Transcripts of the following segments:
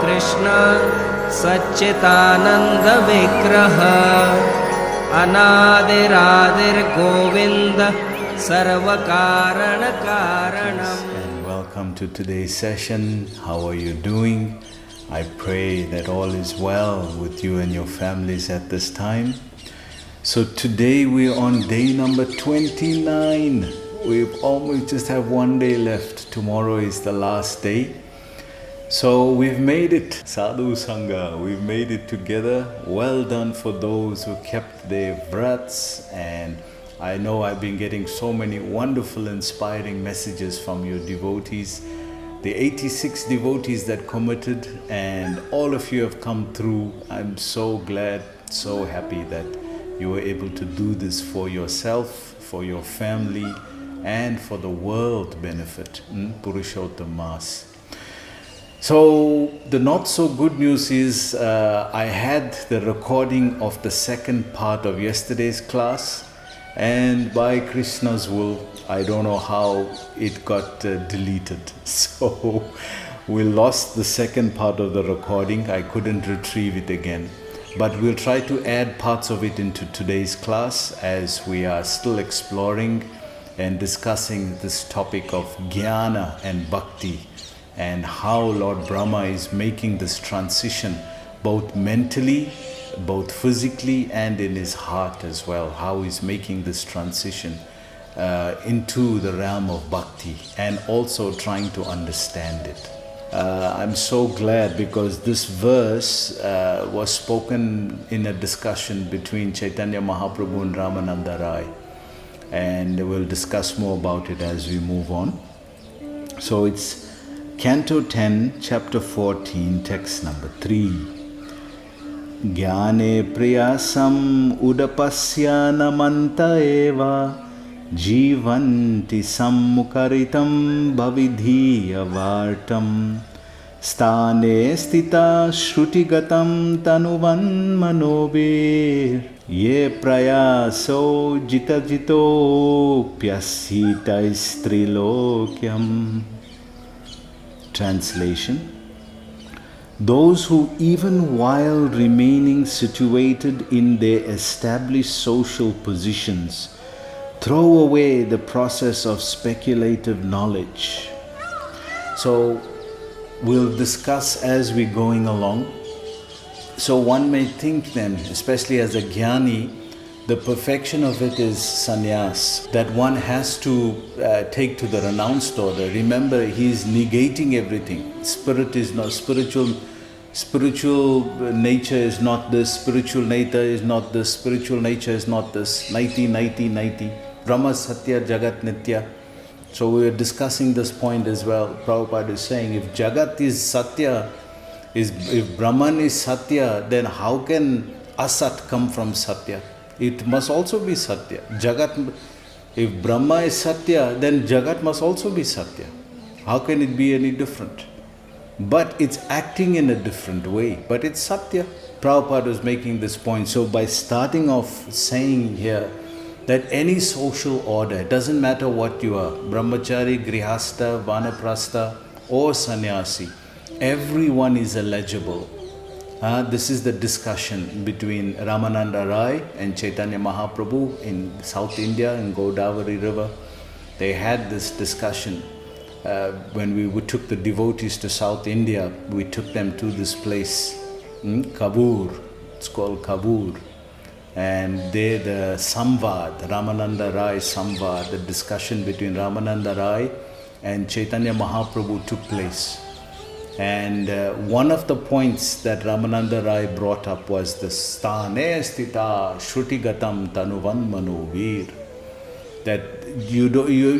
Krishna Satchitananda Vigraha Anadiradir Govinda Sarva Karana Karanam. And welcome to today's session. How are you doing? I pray that all is well with you and your families at this time. So today we're on day number 29. We've almost just have one day left. Tomorrow is the last day. So we've made it, Sadhu Sangha, we've made it together. Well done for those who kept their breaths, and I know I've been getting so many wonderful, inspiring messages from your devotees. The 86 devotees that committed, and all of you have come through. I'm so glad, so happy that you were able to do this for yourself, for your family, and for the world benefit. Purushotam Maas. So the not so good news is I had the recording of the second part of yesterday's class, and by Krishna's will, I don't know how it got deleted. So we lost the second part of the recording. I couldn't retrieve it again. But we'll try to add parts of it into today's class as we are still exploring and discussing this topic of jnana and bhakti, and how Lord Brahma is making this transition both mentally, both physically, and in his heart as well. How he's making this transition into the realm of bhakti, and also trying to understand it. I'm so glad because this verse was spoken in a discussion between Chaitanya Mahaprabhu and Ramananda Rai, and we'll discuss more about it as we move on. So it's Canto 10, Chapter 14, text number 3. Jnane priyasam udapasya namanta eva jivanti sammukaritam bhavidhiya vartam stane stita shrutigatam tanuvan manobir ye prayaso jita pyasita istrilokyam. Translation: those who, even while remaining situated in their established social positions, throw away the process of speculative knowledge. So we'll discuss as we're going along. So one may think then, especially as a jnani, the perfection of it is sannyas, that one has to take to the renounced order. Remember, he is negating everything. Spirit is not spiritual nature is not this, spiritual nature is not this, spiritual nature is not this. Naiti, naiti, naiti. Brahma Satya, Jagat Nitya. So we are discussing this point as well. Prabhupada is saying, if Jagat is Satya, if Brahman is Satya, then how can Asat come from Satya? It must also be Satya. Jagat, if Brahma is Satya, then Jagat must also be Satya. How can it be any different? But it's acting in a different way. But it's Satya. Prabhupada is making this point. So by starting off saying here that any social order, it doesn't matter what you are, brahmachari, grihastha, vanaprastha or sannyasi, everyone is eligible. This is the discussion between Ramananda Rai and Chaitanya Mahaprabhu in South India, in Godavari River. They had this discussion. When we took the devotees to South India, we took them to this place, Kabur. It's called Kabur. And there the Samvad, Ramananda Rai Samvad, the discussion between Ramananda Rai and Chaitanya Mahaprabhu took place. And one of the points that Ramananda Rai brought up was the Stane Stita Shrutigatam Tanuvan Manuvir. That you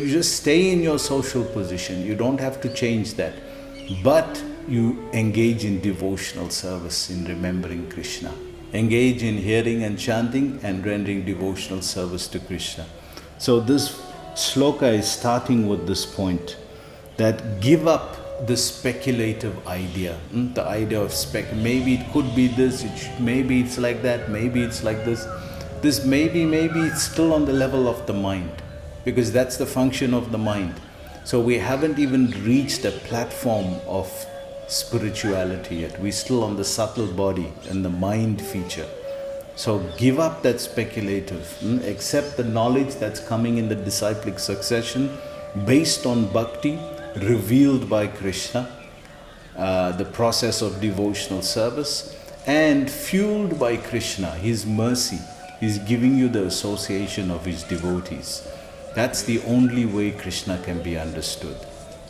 just stay in your social position. You don't have to change that. But you engage in devotional service, in remembering Krishna. Engage in hearing and chanting and rendering devotional service to Krishna. So this sloka is starting with this point, that give up the speculative idea, the idea of maybe it could be this, maybe it's like that, maybe it's like this. This maybe it's still on the level of the mind, because that's the function of the mind. So we haven't even reached a platform of spirituality yet. We're still on the subtle body and the mind feature. So give up that speculative. Accept the knowledge that's coming in the disciplic succession based on bhakti revealed by Krishna, the process of devotional service, and fueled by Krishna, His mercy. He's giving you the association of His devotees. That's the only way Krishna can be understood.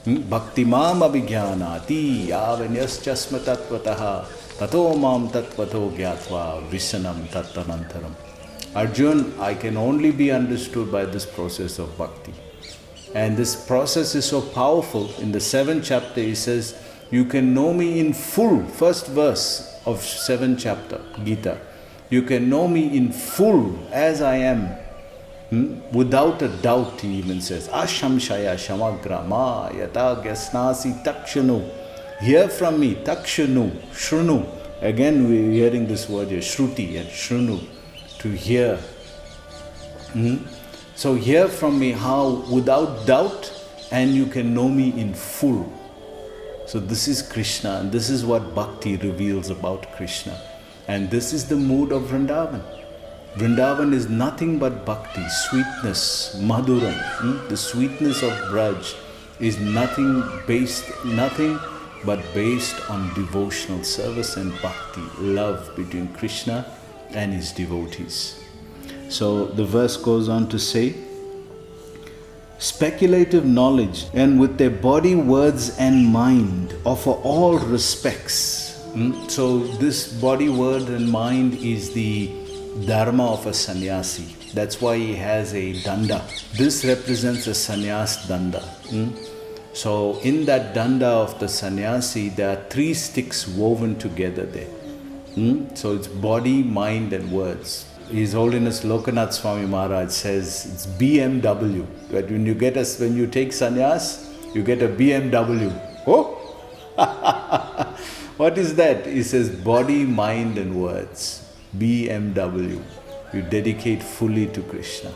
Bhakti mam abhijnanati avanyascha tatvataha tato mam tatvato gyatva visanam tattanantaram. Arjun, I can only be understood by this process of bhakti. And this process is so powerful. In the 7th chapter he says, you can know me in full. First verse of 7th chapter, Gita. You can know me in full as I am. Without a doubt, he even says, Ashamshaya shamagra ma yata gyasnasi takshanu. Hear from me, takshanu, shrunu. Again we're hearing this word here, shruti and shrunu, to hear. So hear from me how without doubt, and you can know me in full. So this is Krishna, and this is what bhakti reveals about Krishna. And this is the mood of Vrindavan. Vrindavan is nothing but bhakti, sweetness, madhuram. The sweetness of Braj is nothing but based on devotional service and bhakti, love between Krishna and his devotees. So the verse goes on to say, speculative knowledge, and with their body, words and mind offer all respects. So this body, word and mind is the dharma of a sannyasi. That's why he has a danda. This represents a sannyas danda. So in that danda of the sannyasi, there are 3 sticks woven together there. So it's body, mind and words. His Holiness Lokanath Swami Maharaj says it's BMW. But when you take sannyas, you get a BMW. Oh! What is that? He says body, mind and words. BMW. You dedicate fully to Krishna.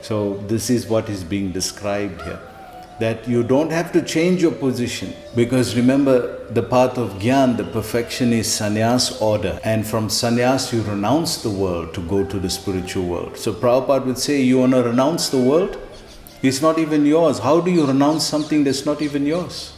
So this is what is being described here. That you don't have to change your position. Because remember, the path of Gyan, the perfection is sannyas order. And from sannyas you renounce the world to go to the spiritual world. So Prabhupada would say, you want to renounce the world? It's not even yours. How do you renounce something that's not even yours?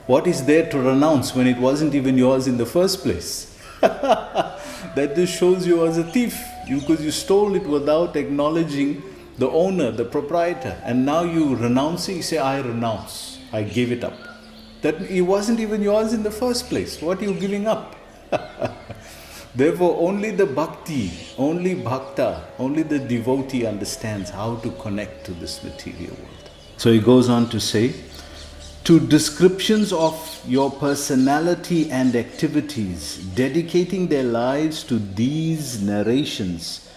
What is there to renounce when it wasn't even yours in the first place? That just shows you as a thief. Because you stole it without acknowledging the owner, the proprietor, and now you renounce it, you say, I renounce, I give it up. That it wasn't even yours in the first place. What are you giving up? Therefore, only the bhakti, only bhakta, only the devotee understands how to connect to this material world. So he goes on to say, to descriptions of your personality and activities, dedicating their lives to these narrations,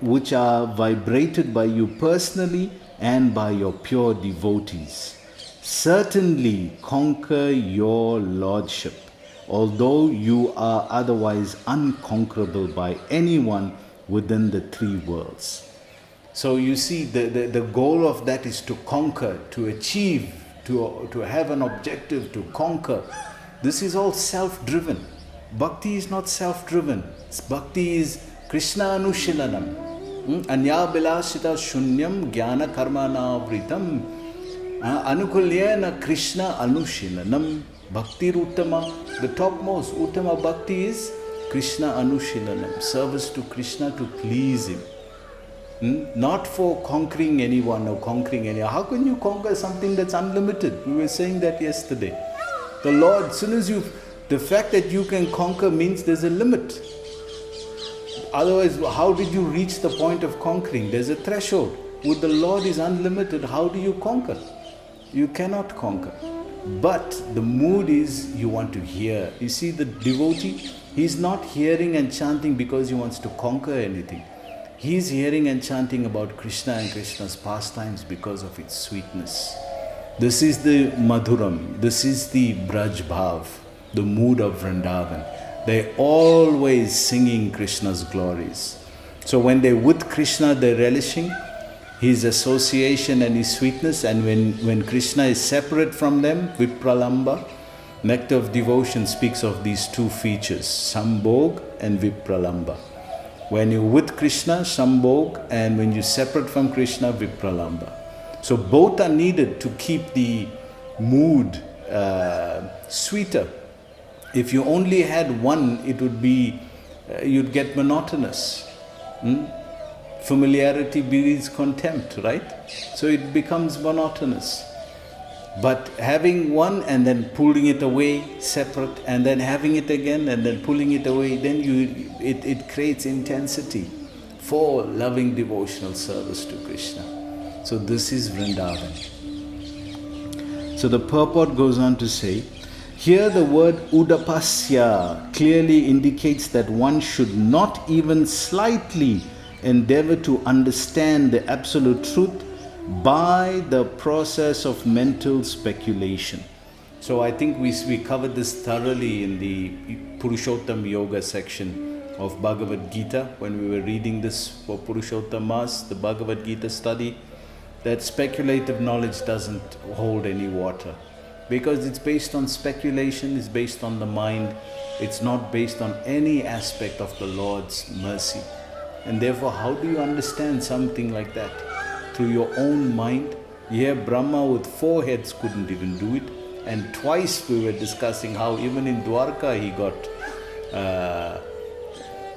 which are vibrated by you personally and by your pure devotees, certainly conquer your lordship, although you are otherwise unconquerable by anyone within the 3 worlds. So you see, the goal of that is to conquer, to achieve, to have an objective, to conquer. This is all self-driven. Bhakti is not self-driven. Bhakti is Krishna Anushilanam. Anya Bilashita Shunyam Jnana Karmana Vritam Anukulyena Krishna Anushilanam. Bhakti Uttama, the topmost Uttama Bhakti is Krishna Anushilanam, service to Krishna to please him. Not for conquering anyone or conquering anyone. How can you conquer something that's unlimited? We were saying that yesterday. The Lord, the fact that you can conquer means there's a limit. Otherwise, how did you reach the point of conquering? There's a threshold. With the Lord is unlimited, how do you conquer? You cannot conquer. But the mood is you want to hear. You see, the devotee, he's not hearing and chanting because he wants to conquer anything. He's hearing and chanting about Krishna and Krishna's pastimes because of its sweetness. This is the Madhuram. This is the Braj Bhav, the mood of Vrindavan. They're always singing Krishna's glories. So when they're with Krishna, they're relishing his association and his sweetness. And when Krishna is separate from them, Vipralamba, Nectar of Devotion speaks of these two features, Sambhog and Vipralamba. When you're with Krishna, Sambhog, and when you're separate from Krishna, Vipralamba. So both are needed to keep the mood sweeter. If you only had one, it would be, you'd get monotonous. Familiarity breeds contempt, right? So it becomes monotonous. But having one and then pulling it away separate, and then having it again and then pulling it away, then it creates intensity for loving devotional service to Krishna. So this is Vrindavan. So the purport goes on to say, here the word udapasya clearly indicates that one should not even slightly endeavor to understand the absolute truth by the process of mental speculation. So I think we covered this thoroughly in the Purushotam Yoga section of Bhagavad Gita when we were reading this for Purushotam Maas, the Bhagavad Gita study, that speculative knowledge doesn't hold any water. Because it's based on speculation, it's based on the mind, it's not based on any aspect of the Lord's mercy. And therefore, how do you understand something like that? Through your own mind? Yeah, Brahma with 4 heads couldn't even do it. And twice we were discussing how even in Dwarka he got,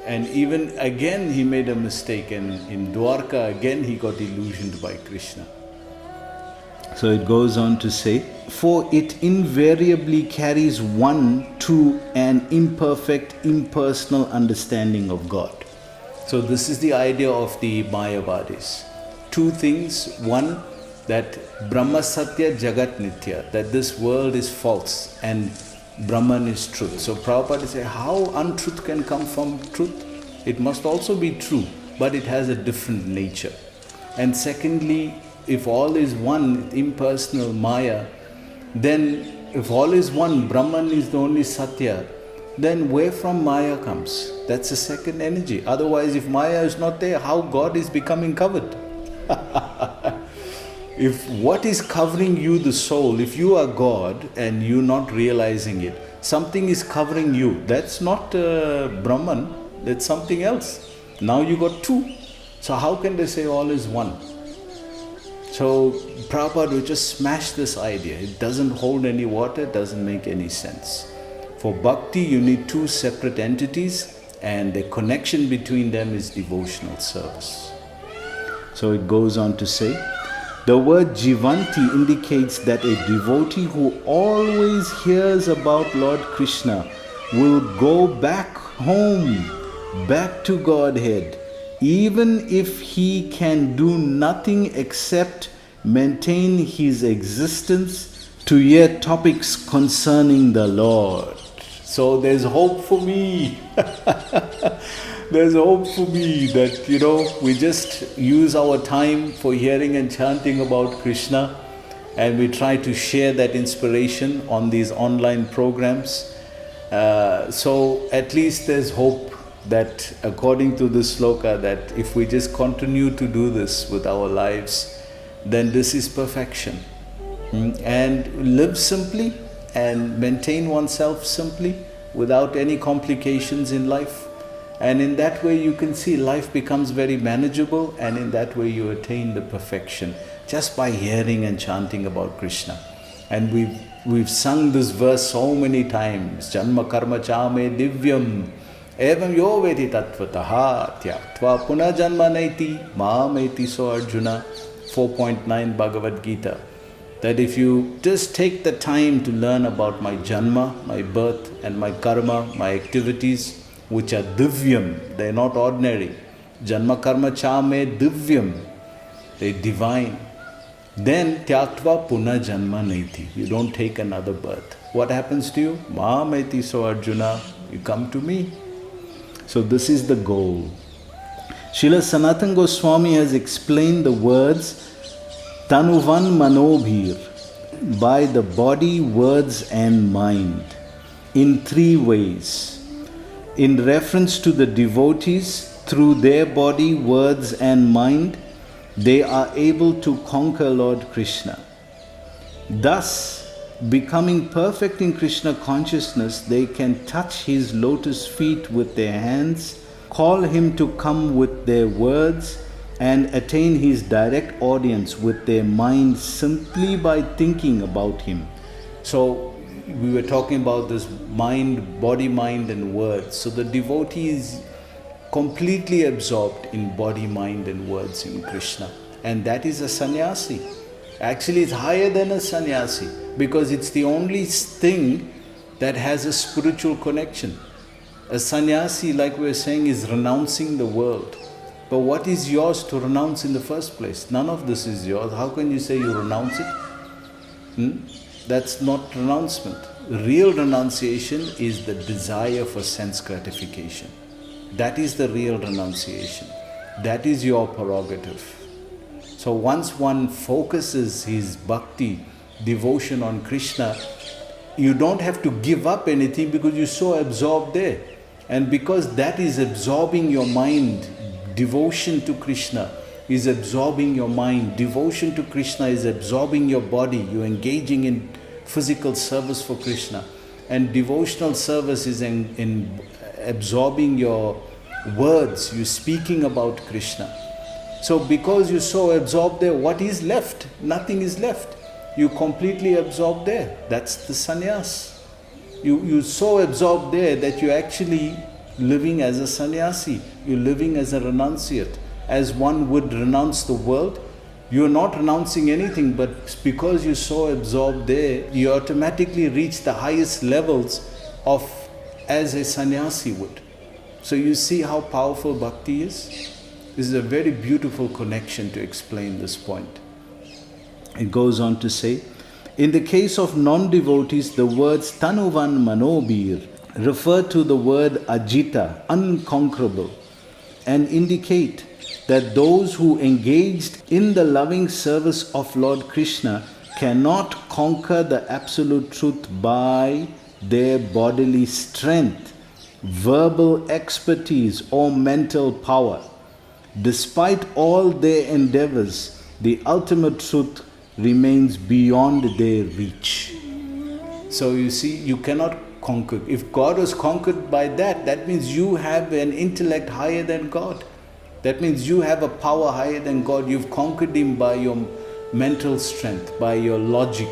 and even again he made a mistake, and in Dwarka again he got illusioned by Krishna. So it goes on to say, for it invariably carries one to an imperfect, impersonal understanding of God. So this is the idea of the Mayavadis. 2 things. One, that Brahma Satya Jagat Nitya, that this world is false and Brahman is truth. So Prabhupada says, how untruth can come from truth? It must also be true, but it has a different nature. And secondly, if all is one, impersonal Maya, then if all is one, Brahman is the only Satya, then where from Maya comes? That's the second energy. Otherwise, if Maya is not there, how God is becoming covered? If what is covering you, the soul, if you are God and you're not realizing it, something is covering you. That's not Brahman, that's something else. Now you got 2. So how can they say all is one? So Prabhupada will just smash this idea. It doesn't hold any water, doesn't make any sense. For bhakti, you need 2 separate entities, and the connection between them is devotional service. So it goes on to say, the word Jivanti indicates that a devotee who always hears about Lord Krishna will go back home, back to Godhead, even if he can do nothing except maintain his existence to hear topics concerning the Lord. So there's hope for me. There's hope for me that, we just use our time for hearing and chanting about Krishna, and we try to share that inspiration on these online programs. So at least there's hope that according to this sloka, that if we just continue to do this with our lives, then this is perfection. And live simply and maintain oneself simply without any complications in life. And in that way you can see life becomes very manageable, and in that way you attain the perfection just by hearing and chanting about Krishna. And we've sung this verse so many times. Janma karma chame divyam evam yo vedi tattvataha tyaktva puna janma naiti maameti. So Arjuna, 4.9 Bhagavad Gita. That if you just take the time to learn about my janma, my birth, and my karma, my activities, which are divyam, they are not ordinary. Janma karma chame divyam, they divine. Then tyaktva puna janma naiti, you don't take another birth. What happens to you? Maameti. So Arjuna, you come to me. So this is the goal. Srila Sanatana Goswami has explained the words Tanuvan Manobhir by the body, words and mind in 3 ways. In reference to the devotees, through their body, words and mind, they are able to conquer Lord Krishna. Thus, Becoming perfect in Krishna consciousness, they can touch his lotus feet with their hands, call him to come with their words, and attain his direct audience with their mind simply by thinking about him. So we were talking about this mind, body, mind and words. So the devotee is completely absorbed in body, mind and words in Krishna. And that is a sannyasi. Actually, it's higher than a sannyasi because it's the only thing that has a spiritual connection. A sannyasi, like we were saying, is renouncing the world. But what is yours to renounce in the first place? None of this is yours. How can you say you renounce it? That's not renouncement. Real renunciation is the desire for sense gratification. That is the real renunciation. That is your prerogative. So once one focuses his bhakti, devotion on Krishna, you don't have to give up anything because you're so absorbed there. And because that is absorbing your mind, devotion to Krishna is absorbing your mind, devotion to Krishna is absorbing your body, you're engaging in physical service for Krishna. And devotional service is in absorbing your words, you're speaking about Krishna. So because you're so absorbed there, what is left? Nothing is left. You completely absorbed there. That's the sannyas. You're so absorbed there that you're actually living as a sannyasi. You're living as a renunciate. As one would renounce the world, you're not renouncing anything, but because you're so absorbed there, you automatically reach the highest levels of as a sannyasi would. So you see how powerful bhakti is? This is a very beautiful connection to explain this point. It goes on to say, in the case of non-devotees, the words tanuvan manobir refer to the word ajita, unconquerable, and indicate that those who engaged in the loving service of Lord Krishna cannot conquer the absolute truth by their bodily strength, verbal expertise, or mental power. Despite all their endeavors, the ultimate truth remains beyond their reach. So you see, you cannot conquer. If God was conquered by that, that means you have an intellect higher than God. That means you have a power higher than God. You've conquered him by your mental strength, by your logic.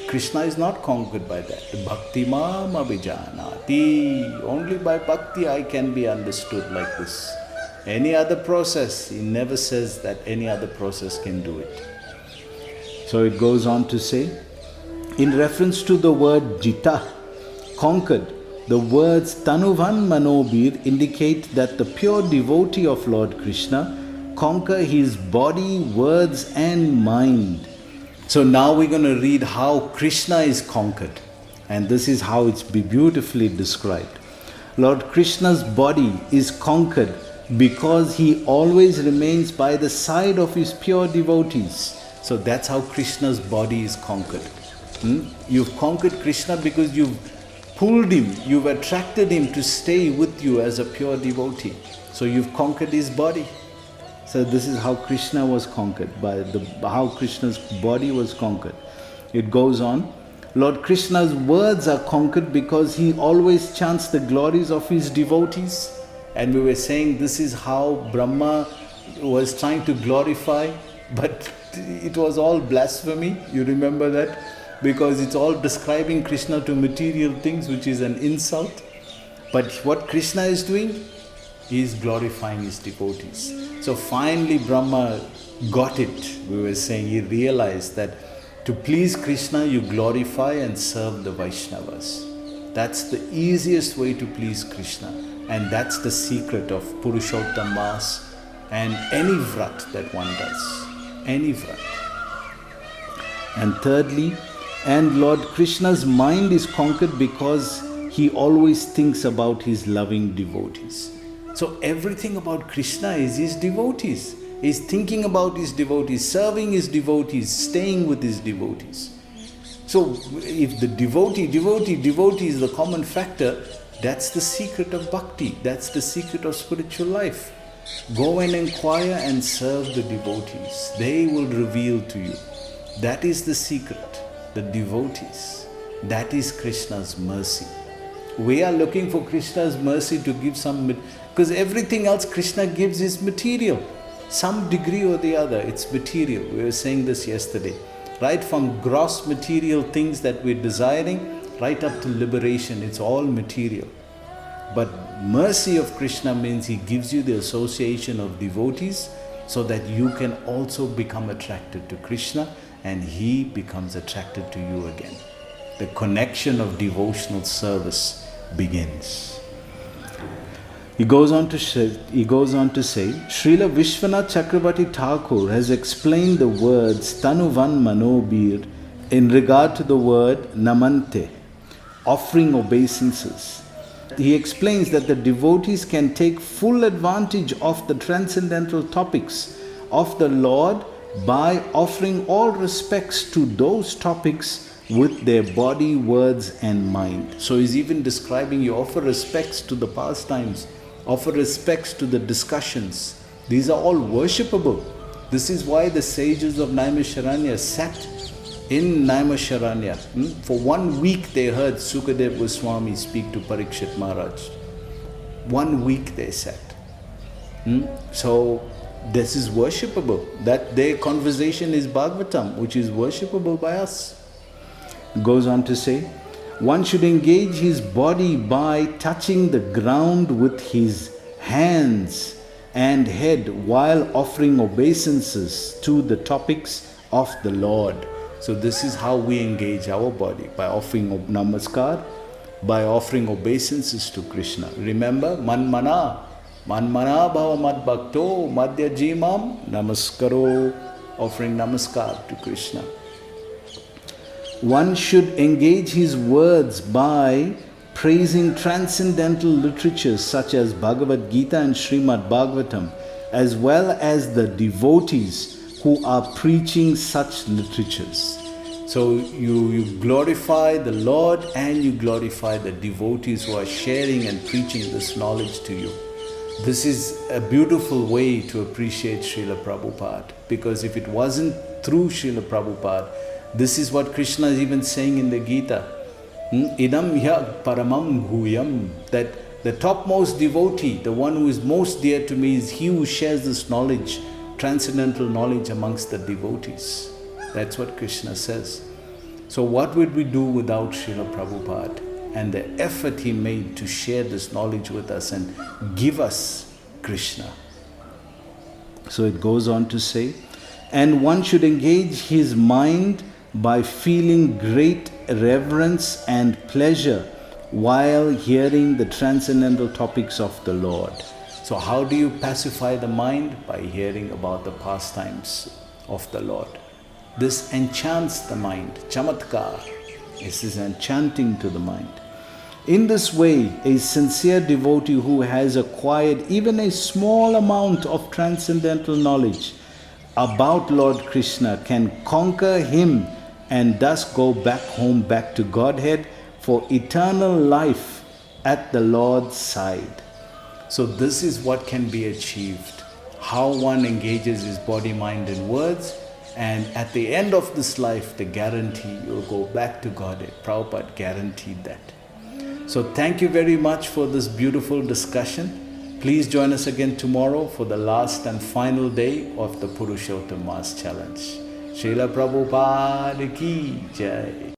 Krishna is not conquered by that. Bhakti mam abhijanati. Only by bhakti I can be understood like this. Any other process, he never says that any other process can do it. So it goes on to say, in reference to the word jita, conquered, the words tanuvan manobir indicate that the pure devotee of Lord Krishna conquer his body, words and mind. So now we're going to read how Krishna is conquered. And this is how it's beautifully described. Lord Krishna's body is conquered because he always remains by the side of his pure devotees. So that's how Krishna's body is conquered. You've conquered Krishna because you've pulled him, you've attracted him to stay with you as a pure devotee. So you've conquered his body. So this is how Krishna was conquered, how Krishna's body was conquered. It goes on. Lord Krishna's words are conquered because he always chants the glories of his devotees. And we were saying this is how Brahma was trying to glorify, but it was all blasphemy. You remember that? Because it's all describing Krishna to material things, which is an insult. But what Krishna is doing, he is glorifying his devotees. So finally Brahma got it. We were saying he realized that to please Krishna, you glorify and serve the Vaishnavas. That's the easiest way to please Krishna. And that's the secret of Purushotam Maas and any vrat that one does. Any vrat. And thirdly, and Lord Krishna's mind is conquered because he always thinks about his loving devotees. So everything about Krishna is his devotees. He's thinking about his devotees, serving his devotees, staying with his devotees. So if the devotee is the common factor, that's the secret of bhakti. That's the secret of spiritual life. Go and inquire and serve the devotees. They will reveal to you. That is the secret. the devotees. That is Krishna's mercy. We are looking for Krishna's mercy to give some, because everything else Krishna gives is material. Some degree or the other, it's material. We were saying this yesterday. Right from gross material things that we're desiring, right up to liberation, it's all material. But mercy of Krishna means he gives you the association of devotees so that you can also become attracted to Krishna and he becomes attracted to you again. The connection of devotional service begins. He goes on to say, Srila Vishwanath Chakravarti Thakur has explained the words Tanuvan Manobir in regard to the word Namante, offering obeisances. He explains that the devotees can take full advantage of the transcendental topics of the Lord by offering all respects to those topics with their body, words and mind. So he's even describing you offer respects to the pastimes, offer respects to the discussions. These are all worshipable. This is why the sages of Naimisharanya sat in Naimisharanya. For 1 week they heard Sukadev Goswami speak to Parikshit Maharaj. 1 week they sat. So this is worshipable. That their conversation is Bhagavatam, which is worshipable by us. Goes on to say, one should engage his body by touching the ground with his hands and head while offering obeisances to the topics of the Lord. So this is how we engage our body, by offering namaskar, by offering obeisances to Krishna. Remember, manmana bhava mad bhakto madhya jimam namaskaro, offering namaskar to Krishna. One should engage his words by praising transcendental literatures such as Bhagavad Gita and Srimad Bhagavatam, as well as the devotees who are preaching such literatures. So you glorify the Lord and you glorify the devotees who are sharing and preaching this knowledge to you. This is a beautiful way to appreciate Srila Prabhupada, because if it wasn't through Srila Prabhupada, this is what Krishna is even saying in the Gita. Idam ya paramam huyam. That the topmost devotee, the one who is most dear to me, is he who shares this knowledge, transcendental knowledge amongst the devotees. That's what Krishna says. So what would we do without Srila Prabhupada and the effort he made to share this knowledge with us and give us Krishna? So it goes on to say, and one should engage his mind by feeling great reverence and pleasure while hearing the transcendental topics of the Lord. So how do you pacify the mind? By hearing about the pastimes of the Lord. This enchants the mind. Chamatkar. This is enchanting to the mind. In this way, a sincere devotee who has acquired even a small amount of transcendental knowledge about Lord Krishna can conquer him and thus go back home, back to Godhead for eternal life at the Lord's side. So this is what can be achieved. How one engages his body, mind and words, and at the end of this life, the guarantee, you'll go back to Godhead. Prabhupada guaranteed that. So thank you very much for this beautiful discussion. Please join us again tomorrow for the last and final day of the Purushotam Maas challenge. Srila Prabhupada ki Jai.